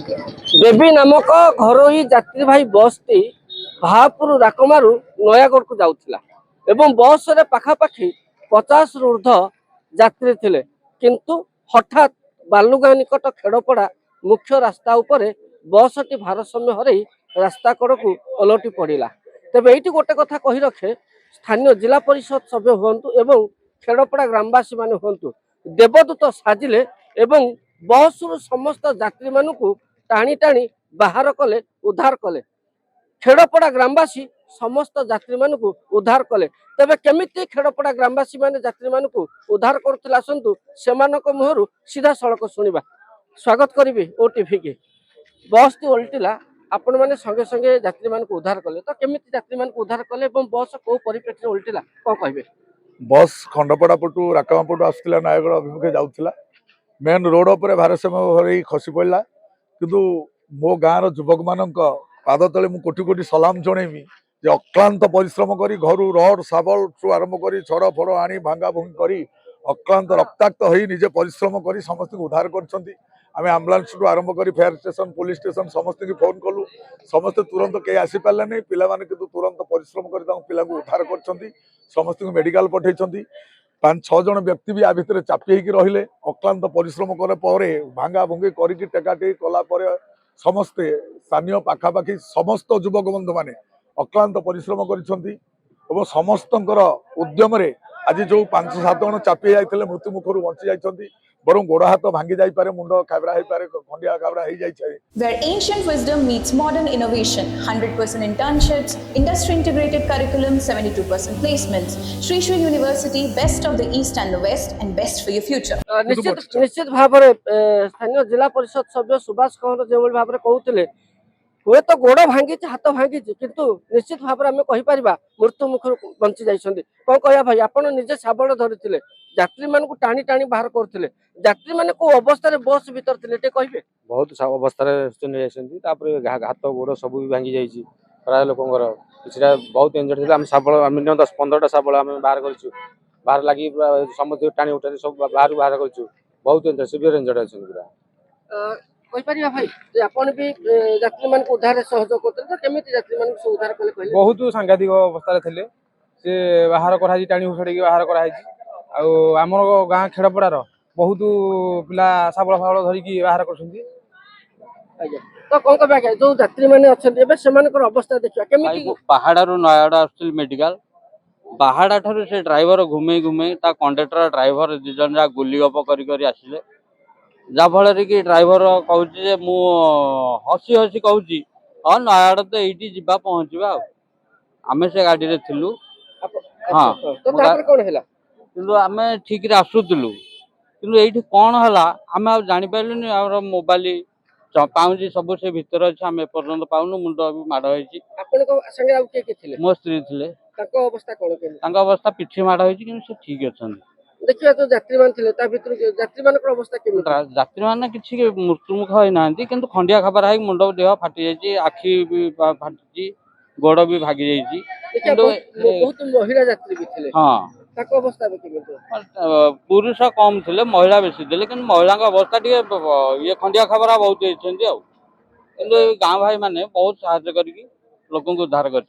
Baby नामक घरोई यात्रीवाही बस T Bhapur राकमारू Nayagarh को जाउथिला एवं बस रे पाखापाखि 50 रु ऊर्ध्व यात्री थिले किंतु हठात बालुगाँ निकट खेड़पड़ा मुख्य रास्ता उपरे बस टी भारसाम्य हरई रास्ता कड़ को ओलटि पड़ा। तेबे ये गोटे कथा कही रखे स्थानीय जिला परिषद सभ्य हूँ एवं खेड़पड़ा ग्रामवासी मान हूँ देवदूत साजिले एवं बस समस्त यात्री मानू टाणी टाणी बाहर कले उद्धार कले खेड़पड़ा ग्रामवासी समस्त यात्री मानू उद्धार कले। तेबे केमिति खेड़पड़ा ग्रामवासी माने यात्री मानू उद्धार करथिले आसंतु सेमानक मुहरु सीधा सड़क सुनिबा। स्वागत करिबे ओटीवी के। बस टी ओल्टिला आपण माने संगे संगे यात्री मानू उद्धार कले तो केमिति यात्री मानू उद्धार कले एवं बस को परिप्रेक्षी ओल्टिला कोन कहबे? बस खंडपड़ा पटू राकामा पटू आसला नयगढ़ अभिमुखे जाऊला मेन रोड पर भारसाम्य हरई खसी पड़ा किंतु मो गाँव युवक मान पाद तले मु कोटी कोटी सलाम जनईमी जे अक्लांत परिश्रम करी घर रड साबल ठू आरंभ कर छड़ फड़ आनी भांगा भुंगी करी अक्लांत रक्ताक्त हो निजे परिश्रम करी समस्त उद्धार कर आम आम्बुलांस ठू आरंभ कर फायर स्टेशन पुलिस स्टेशन समस्त की फोन कलु समस्त तुरंत कई आसीपारे नहीं पिलाने किंतु तुरंत परिश्रम कर पिला उद्धार कर समस्त मेडिकल पठे 5-6 जन व्यक्ति भी आ भितर चापी होकर रहिले अक्लांत परिश्रम करे भांगा भुंगी करके टेकाटेकी कला समस्ते स्थानीय पाखापाखि समस्त युवक बंधु माने अक्लांत परिश्रम कर समस्त उद्यम आज जो 5-7 जन चापी जाते मृत्यु मुखर बची जाती बरं गोड़ हाथ भांगी जापे मुंड खाबरा खंडिया खाबरा हो जाए। Where ancient wisdom meets modern innovation, 100% internships, industry integrated curriculum, 72% placements. Shri Shri University, best of the East and the West, and best for your future. निश्चित भाव में स्थानीय जिला परिषद सभ्य सुभाष कौर जो भाव में कहते हुए तो गोड़ भांगी हाथ भांगी किंतु निश्चित भाव में आम कहीपर मृत्यु मुखर बंची जाइए कौन कह भाई आप निजे शाबल धरी यात्री मान टाणी टाणी बाहर करते यात्री मैंने कौ अवस्था बस भीतर थे कहे? बहुत अवस्था हाथ गोड़ सब भी भांगी जाइए प्राय लोकर किसी बहुत इंजर्ड थे शाबल मिनिमम 10-15टा शाबल आम बाहर कर बाहर लगी समस्त टाणी उठा सब बाहर कर बहुत इंजर्ड सीवियर इंजर्ड अच्छे पूरा कहीपर भाई आपन भी यात्री मान उद्धार सहयोग करते केमिति यात्री मान उद्धार कले कहले? बहुत सांघातिक अवस्था थे से बाहर कराई टाणी उछड़ी बाहर कराई आम गाँ खेड़पड़ार बहुत पिला शाबल फाबल धरिकी बाहर कर तो कौन कह जो यात्री मैंने अच्छा अवस्था देखा केमिति? पहाड़ू नयागढ़ आसुल मेडिकल बाहाड़ा ठारू से ड्राइवर घुमे घुमे ता कंडक्टर ड्राइवर दु जन जा गुली गप करी आसिले जाफल कि ड्राइवर कहूँ मु हसी हसी कहूँ हाँ नयागढ़ तो ये जा पहुँचवा आम से गाड़ी रे थिलु। हाँ किंतु आम ठीक रे आसुलु किंतु ये कौन है आम आ जापारूनी आम मोबाइल पाऊँच सब से भितर अच्छे आम एपर्तंत पाऊनु मुंड भी माड़ हो मो स्त्री थे अवस्था पिठी माड़ हो ठीक अच्छा देखिए तो यात्री मान थे यात्री मान अवस्था यात्री मैंने किसी मृत्युमुख होना कि खंडिया खाबार है मुंड देह फाटी जाइए आखि भी फाटी गोड़ भी भागी जाइए बहुत महिला यात्री भी थे। हाँ अवस्था पुरुष कम थे महिला बेसी थे लेकिन महिला अवस्था टे ये खंडिया खाबार बहुत होती गाँ भाई मैंने बहुत साहाଯ୍य करके लोक उद्धार कर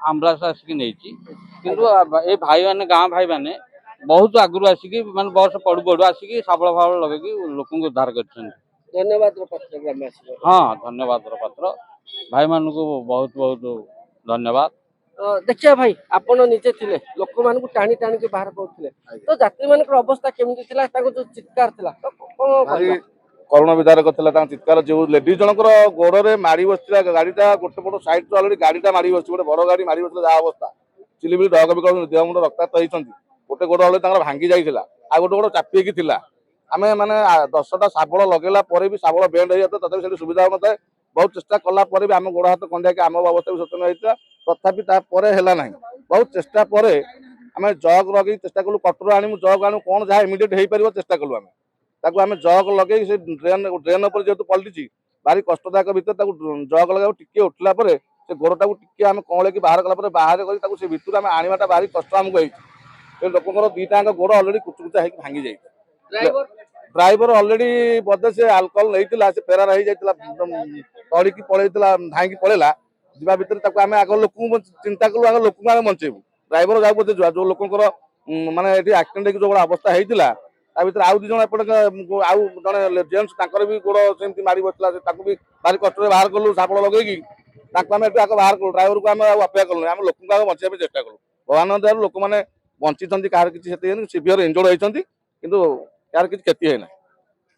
आम्बुलांस आसिक नहीं कि भाई मैंने गाँ भाई मैंने बहुत आगु आसिक माने बस पड़ू पड़ू आसिक शाबल फाबल लगे लोक उद्धार कर धन्यवाद। हाँ धन्यवाद पात्र भाई मान को बहुत बहुत धन्यवाद। देखिए भाई आपण निजे थे लोक मान टाणी टाणी के बाहर करते तो यात्री मान अवस्था केमती जो चित्कार था करुण विदार करता चित्कार जो लेडीज जनकर गोड़े माड़ी बसला गाड़ीटा गोटे पट सैड अलरेडी गाड़ीटा माड़ी बस गोटे बड़ गाड़ी माड़ी बसला जहाँ अवस्था चिलीमिली डग भी कर देह मुंड रक्ताक्त होती गोटे गोड़ अलरेडी भांगी जाइला आ गोटे गोड़ चापी आम मैंने 10टा शाबल लगेला भी शाबल बेंड हो जाता तथा सुविधा हो नए बहुत चेष्टा कलापर भी आम गोड़ हाथ कंडिया कि आम अवस्था भी सचन होता तथापि है ना बहुत चेष्टा पर आम जग लगे चेष्टा कलु कटर आणु जग आणु कौन जहाँ इमिडिएट हो पार चेष्टा कलु आम जग लगे से ड्रेन उपर जेहतु पलटि भारी कष्टदायक भितर जग लगे टिके उठला से गोड़टा टिके आम कौले की बाहर कला बाहर कर भितर आम आनीटा भारी कष्ट आमको होती लोक 2टाक गोड़ अलरेडी कुचकुचा भांगी जाए ଡ୍ରାଇଭର ଅଲରେଡି ବୋଧେ ସେ ଆଲକୋହଲ ନେଇଥିଲା, ସେ ଫେରାର ହେଇଯାଇଥିଲା, ତଳିକି ପଳେଇଥିଲା, ଧାଇଁକି ପଳେଇଲା। ଯିବା ଭିତରେ ତାକୁ ଆମେ ଆଗ ଲୋକଙ୍କୁ ଚିନ୍ତା କଲୁ, ଆଗ ଲୋକଙ୍କୁ ଆମେ ବଞ୍ଚେଇବୁ। ଡ୍ରାଇଭର ଯାଉ ବୋଧେ ଯୋଉ ଲୋକଙ୍କର ମାନେ ଏଠି ଆକ୍ସିଡେଣ୍ଟ ହେଇକି ଯୋଉ ଅବସ୍ଥା ହେଇଥିଲା, ତା ଭିତରେ ଆଉ 2 ଜଣ ଏପଟେ ଆଉ ଜଣେ ଜେଣ୍ଟସ ତାଙ୍କର ବି ଗୋଡ ସେମିତି ମାରି ବସିଥିଲା, ତାକୁ ବି ଭାରି କଷ୍ଟରେ ବାହାର କଲୁ ଶାବଳ ଲଗେଇକି। ତାକୁ ଆମେ ଏଠୁ ଆଗ ବାହାର କଲୁ, ଡ୍ରାଇଭରକୁ ଆମେ ଆଉ ଅପେକ୍ଷା କଲୁ, ଆମେ ଲୋକଙ୍କୁ ଆଗ ବଞ୍ଚେଇବା ପାଇଁ ଚେଷ୍ଟା କଲୁ। ଭଗବାନଙ୍କ ଦୟାରୁ ଲୋକମାନେ ବଞ୍ଚିଛନ୍ତି, କାହାର କିଛି କ୍ଷତି ହେଇନି, ସିଭିୟର ଇଞ୍ଜୋର୍ଡ ହେଇଛନ୍ତି, କିନ୍ତୁ କାହାର କିଛି କ୍ଷତି ହେଇନାହିଁ।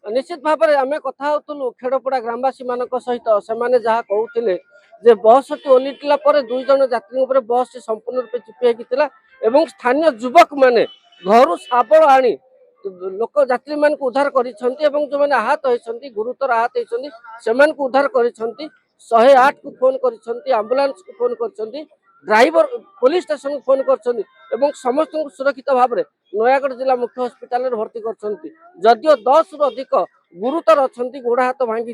ନିଶ୍ଚିତ ଭାବରେ ଆମେ କଥା ହଉଥିଲୁ ଖେଡପଡା ଗ୍ରାମବାସୀ ମାନଙ୍କ ସହିତ। ସେମାନେ ଯାହା କହୁଥିଲେ ଯେ ବସଟି ଓହ୍ଲିଥିଲା ପରେ 2 ଜଣ ଯାତ୍ରୀଙ୍କ ଉପରେ ବସଟି ସମ୍ପୂର୍ଣ୍ଣ ରୂପେ ଚିପି ହେଇକି ଥିଲା ଏବଂ ସ୍ଥାନୀୟ ଯୁବକ ମାନେ ଘରୁ ଶାବଳ ଆଣି ଲୋକ ଯାତ୍ରୀ ମାନଙ୍କୁ ଉଦ୍ଧାର କରିଛନ୍ତି ଏବଂ ଯେଉଁମାନେ ଆହତ ହେଇଛନ୍ତି, ଗୁରୁତର ଆହତ ହେଇଛନ୍ତି, ସେମାନଙ୍କୁ ଉଦ୍ଧାର କରିଛନ୍ତି। 108 କୁ ଫୋନ କରିଛନ୍ତି, ଆମ୍ବୁଲାନ୍ସ କୁ ଫୋନ କରିଛନ୍ତି, ଡ୍ରାଇଭର पुलिस स्टेशन को फोन कर समस्त सुरक्षित भाव में नयागढ़ जिला मुख्य हस्पिटाल भर्ती करदियो 10 रु अधिक गुरुतर अच्छा गोड़ हाथ भांगी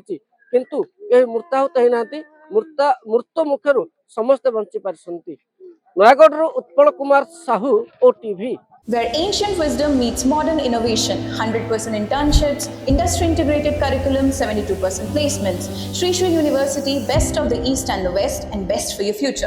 किंतु ये मृताहत होना मृत मुखर समस्ते बंची पारि। Nayagarh Utpal Kumar Sahu OTV। Where ancient wisdom meets modern innovation, 100% internships, industry integrated curriculum, 72% placements. Sri Sri University, best of the East and the West, and best for your future.